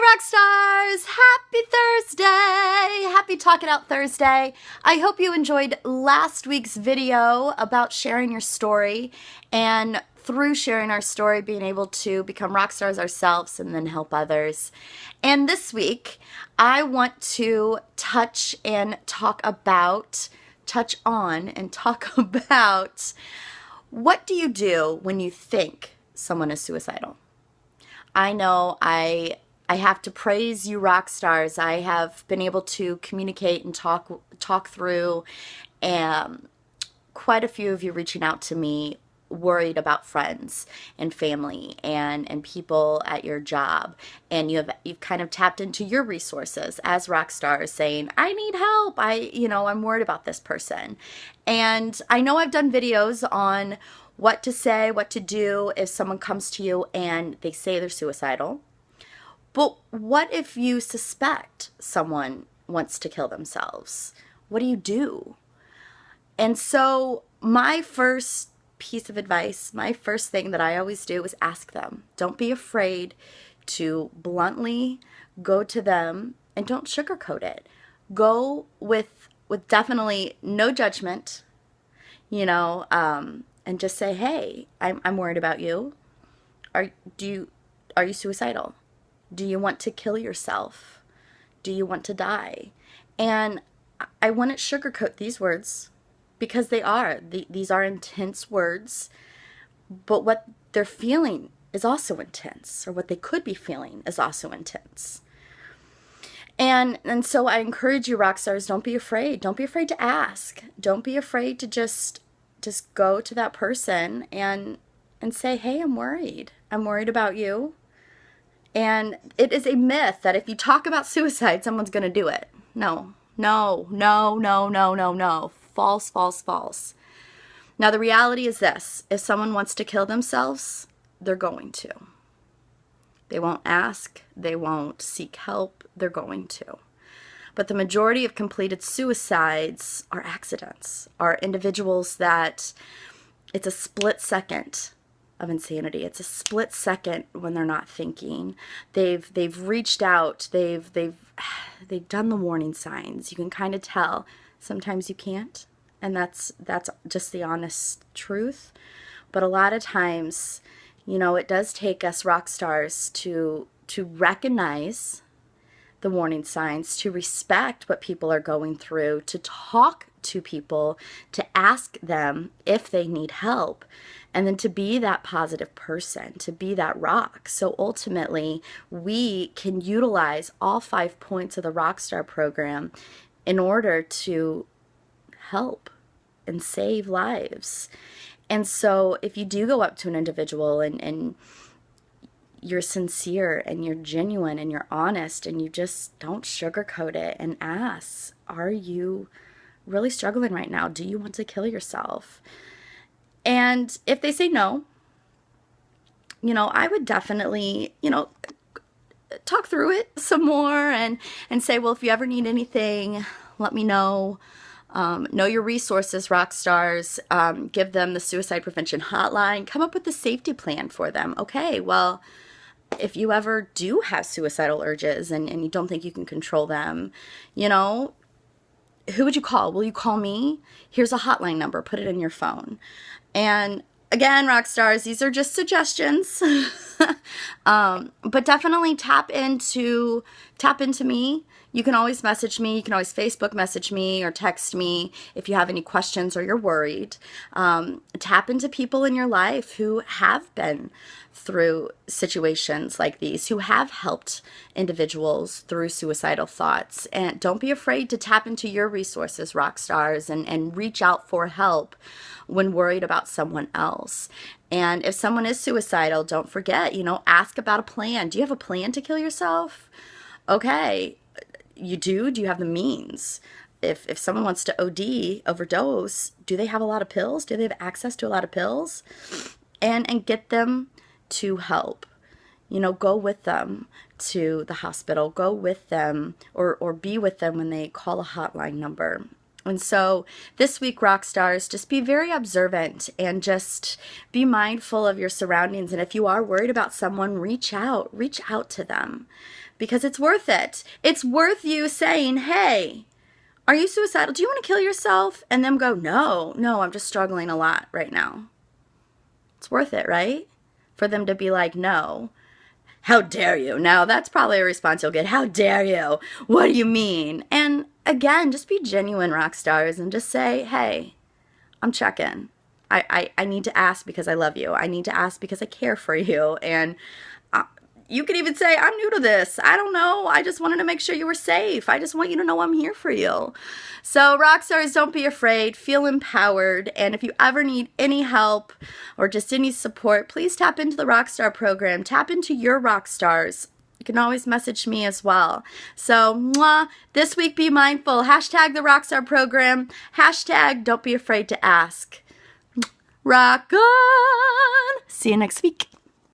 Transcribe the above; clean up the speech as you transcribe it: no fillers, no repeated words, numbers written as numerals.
rock stars, happy Thursday, happy Talk It Out Thursday. I hope you enjoyed last week's video about sharing your story, and through sharing our story, being able to become rock stars ourselves and then help others. And this week, I want to touch on and talk about what do you do when you think someone is suicidal? I know I have to praise you rock stars. I have been able to communicate and talk through quite a few of you reaching out to me worried about friends and family and people at your job, and you've kind of tapped into your resources as rock stars saying, I need help, I'm worried about this person. And I know I've done videos on what to say, what to do if someone comes to you and they say they're suicidal. But what if you suspect someone wants to kill themselves? What do you do? And so my first piece of advice, my first thing that I always do is ask them. Don't be afraid to bluntly go to them, and don't sugarcoat it. Go with definitely no judgment, and just say, hey, I'm worried about you. Are you suicidal? Do you want to kill yourself? Do you want to die? And I wouldn't sugarcoat these words, because they are. These are intense words, but what they're feeling is also intense, or what they could be feeling is also intense. And so I encourage you, rock stars, don't be afraid. Don't be afraid to ask. Don't be afraid to just go to that person and say, hey, I'm worried. I'm worried about you. And it is a myth that if you talk about suicide, someone's going to do it. No. False, false, false. Now, the reality is this. If someone wants to kill themselves, they're going to. They won't ask. They won't seek help. They're going to. But the majority of completed suicides are accidents, are individuals that it's a split second of insanity. It's a split second when they're not thinking. They've reached out. They've done the warning signs. You can kind of tell. Sometimes you can't, and that's just the honest truth. But a lot of times, it does take us rock stars to recognize the warning signs, to respect what people are going through, to talk to people, to ask them if they need help, and then to be that positive person, to be that rock. So ultimately, we can utilize all 5 points of the Rockstar program in order to help and save lives. And so if you do go up to an individual and you're sincere and you're genuine and you're honest and you just don't sugarcoat it and ask, are you really struggling right now? Do you want to kill yourself? And if they say no, I would definitely, talk through it some more and say, well, if you ever need anything, let me know. Know your resources, rock stars. Give them the suicide prevention hotline. Come up with a safety plan for them. Okay, well, if you ever do have suicidal urges and you don't think you can control them, who would you call? Will you call me? Here's a hotline number. Put it in your phone. And again, rock stars, these are just suggestions. But definitely tap into me. You can always message me. You can always Facebook message me or text me if you have any questions or you're worried. Tap into people in your life who have been through situations like these, who have helped individuals through suicidal thoughts. And don't be afraid to tap into your resources, rock stars, and reach out for help when worried about someone else. And if someone is suicidal, don't forget, ask about a plan. Do you have a plan to kill yourself? Okay. You do? Do you have the means? If someone wants to overdose, do they have a lot of pills? Do they have access to a lot of pills? And get them to help. Go with them to the hospital. Go with them or be with them when they call a hotline number. And so this week, rock stars, just be very observant and just be mindful of your surroundings. And if you are worried about someone, reach out to them, because it's worth it. It's worth you saying, hey, are you suicidal? Do you want to kill yourself? And them go, no, I'm just struggling a lot right now. It's worth it, right? For them to be like, no. How dare you? Now, that's probably a response you'll get. How dare you? What do you mean? And again, just be genuine, rock stars, and just say, hey, I'm checking. I need to ask because I love you. I need to ask because I care for you. And you could even say, I'm new to this. I don't know. I just wanted to make sure you were safe. I just want you to know I'm here for you. So rock stars, don't be afraid. Feel empowered. And if you ever need any help or just any support, please tap into the Rockstar program. Tap into your rock stars. You can always message me as well. So, this week, be mindful. Hashtag the Rockstar program. Hashtag don't be afraid to ask. Rock on. See you next week.